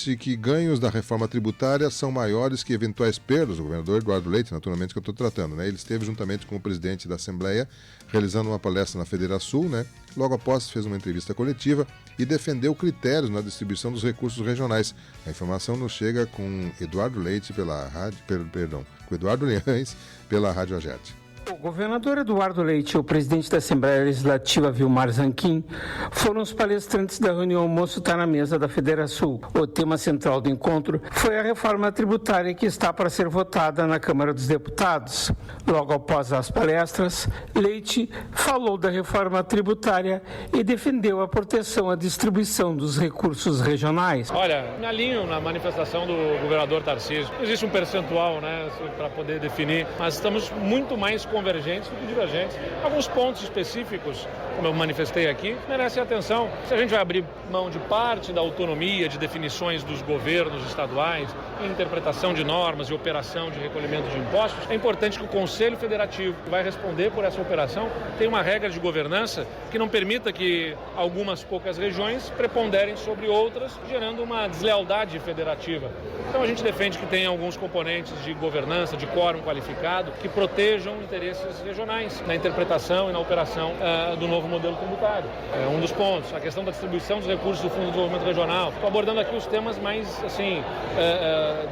que ganhos da reforma tributária são maiores que eventuais perdas. O governador Eduardo Leite, naturalmente, que eu estou tratando, né? Ele esteve juntamente com o presidente da Assembleia realizando uma palestra na Federação, né? Logo após fez uma entrevista coletiva e defendeu critérios na distribuição dos recursos regionais. A informação nos chega com Eduardo Leite com Eduardo Liães pela Rádio Agerte. O governador Eduardo Leite e o presidente da Assembleia Legislativa, Vilmar Zanquim, foram os palestrantes da reunião Almoço Tá na Mesa da Federação. O tema central do encontro foi a reforma tributária que está para ser votada na Câmara dos Deputados. Logo após as palestras, Leite falou da reforma tributária e defendeu a proteção à distribuição dos recursos regionais. Olha, me alinho na manifestação do governador Tarcísio. Existe um percentual, né, para poder definir, mas estamos muito mais convergentes do que divergentes. Alguns pontos específicos, como eu manifestei aqui, merecem atenção. Se a gente vai abrir mão de parte da autonomia de definições dos governos estaduais, interpretação de normas e operação de recolhimento de impostos, é importante que o Conselho Federativo, que vai responder por essa operação, tenha uma regra de governança que não permita que algumas poucas regiões preponderem sobre outras, gerando uma deslealdade federativa. Então a gente defende que tenha alguns componentes de governança, de quórum qualificado, que protejam interesses regionais na interpretação e na operação do novo modelo tributário. É um dos pontos. A questão da distribuição dos recursos do Fundo de Desenvolvimento Regional. Estou abordando aqui os temas mais,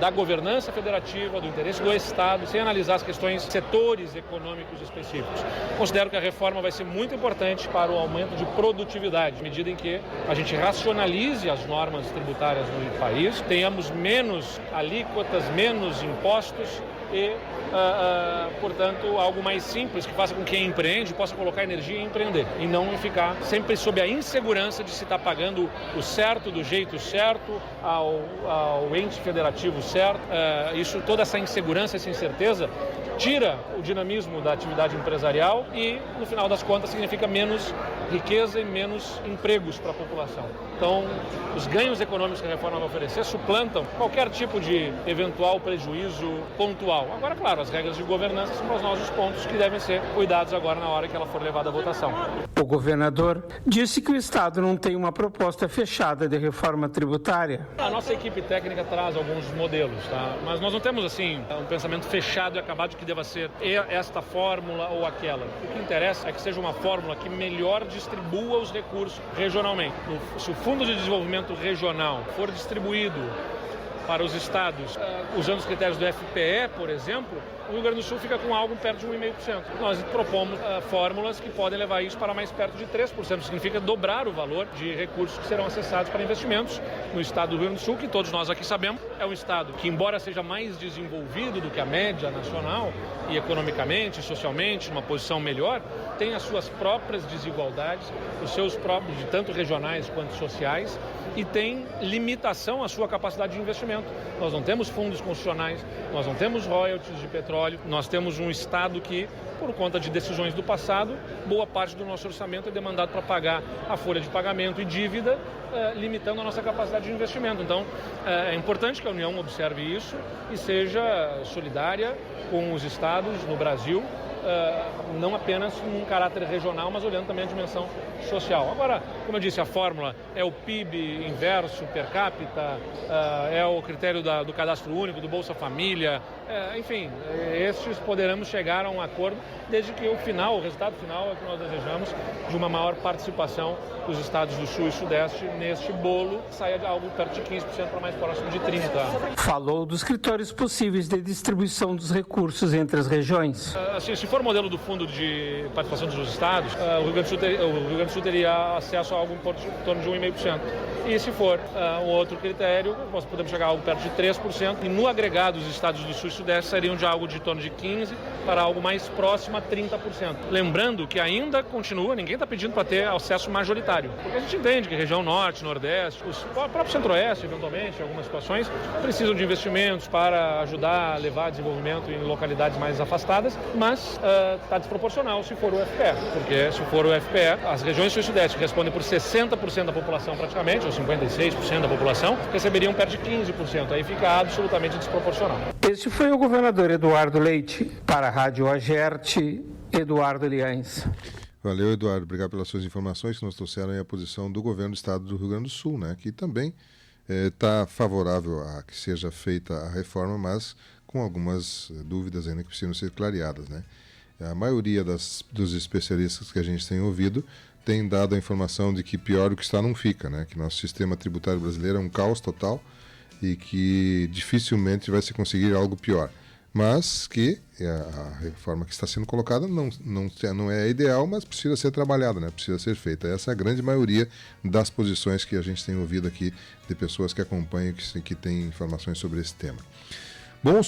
da governança federativa, do interesse do Estado, sem analisar as questões, setores econômicos específicos. Considero que a reforma vai ser muito importante para o aumento de produtividade, à medida em que a gente racionalize as normas tributárias no país, tenhamos menos alíquotas, menos impostos e, portanto, algo mais simples que faça com que quem empreende possa colocar energia em empreender e não ficar sempre sob a insegurança de se estar pagando o certo, do jeito certo, ao ente federativo certo. Toda essa insegurança, essa incerteza, tira o dinamismo da atividade empresarial e, no final das contas, significa menos riqueza e menos empregos para a população. Então, os ganhos econômicos que a reforma vai oferecer suplantam qualquer tipo de eventual prejuízo pontual. Agora, claro, as regras de governança são os nossos pontos que devem ser cuidados agora na hora que ela for levada à votação. O governador disse que o Estado não tem uma proposta fechada de reforma tributária. A nossa equipe técnica traz alguns modelos, tá? Mas nós não temos, assim, um pensamento fechado e acabado de que deva ser esta fórmula ou aquela. O que interessa é que seja uma fórmula que melhor distribua os recursos regionalmente. Se o Fundo de Desenvolvimento Regional for distribuído para os estados, usando os critérios do FPE, por exemplo, o Rio Grande do Sul fica com algo perto de 1,5%. Nós propomos fórmulas que podem levar isso para mais perto de 3%. Significa dobrar o valor de recursos que serão acessados para investimentos no estado do Rio Grande do Sul, que todos nós aqui sabemos é um estado que, embora seja mais desenvolvido do que a média nacional, e economicamente, socialmente, numa posição melhor, tem as suas próprias desigualdades, os seus próprios, de tanto regionais quanto sociais, e tem limitação à sua capacidade de investimento. Nós não temos fundos constitucionais, nós não temos royalties de petróleo, nós temos um Estado que, por conta de decisões do passado, boa parte do nosso orçamento é demandado para pagar a folha de pagamento e dívida, limitando a nossa capacidade de investimento. Então, é importante que a União observe isso e seja solidária com os estados no Brasil, não apenas num caráter regional, mas olhando também a dimensão social. Agora, como eu disse, a fórmula é o PIB inverso per capita, é o critério do cadastro único, do Bolsa Família, enfim, estes poderemos chegar a um acordo, desde que o resultado final é que nós desejamos, de uma maior participação dos estados do Sul e Sudeste neste bolo, saia de algo perto de 15% para mais próximo de 30%. Falou dos critérios possíveis de distribuição dos recursos entre as regiões. Assim, se for o modelo do Fundo de Participação dos Estados, o Rio Grande do Sul teria acesso a algo em torno de 1,5%. E se for um outro critério, nós podemos chegar a algo perto de 3%. E no agregado, os estados do Sul e Sudeste seriam de algo de torno de 15% para algo mais próximo a 30%. Lembrando que ainda continua, ninguém está pedindo para ter acesso majoritário. Porque a gente entende que região Norte, Nordeste, o próprio Centro-Oeste, eventualmente, em algumas situações, precisam de investimentos para ajudar a levar desenvolvimento em localidades mais afastadas, mas está desproporcional se for o FPE. Porque se for o FPE, as regiões Sul e Sudeste, que respondem por 60% da população praticamente, ou 56% da população, receberiam perto de 15%. Aí fica absolutamente desproporcional. Este foi o governador Eduardo Leite. Para a Rádio Agerte, Eduardo Liães. Valeu, Eduardo. Obrigado pelas suas informações que nos trouxeram aí a posição do governo do estado do Rio Grande do Sul, né? Que também está favorável a que seja feita a reforma, mas com algumas dúvidas ainda que precisam ser clareadas, né? A maioria dos especialistas que a gente tem ouvido tem dado a informação de que pior o que está não fica, né? Que nosso sistema tributário brasileiro é um caos total e que dificilmente vai se conseguir algo pior. Mas que a reforma que está sendo colocada não é ideal, mas precisa ser trabalhada, né? Precisa ser feita. Essa é a grande maioria das posições que a gente tem ouvido aqui de pessoas que acompanham, que têm informações sobre esse tema. Bom,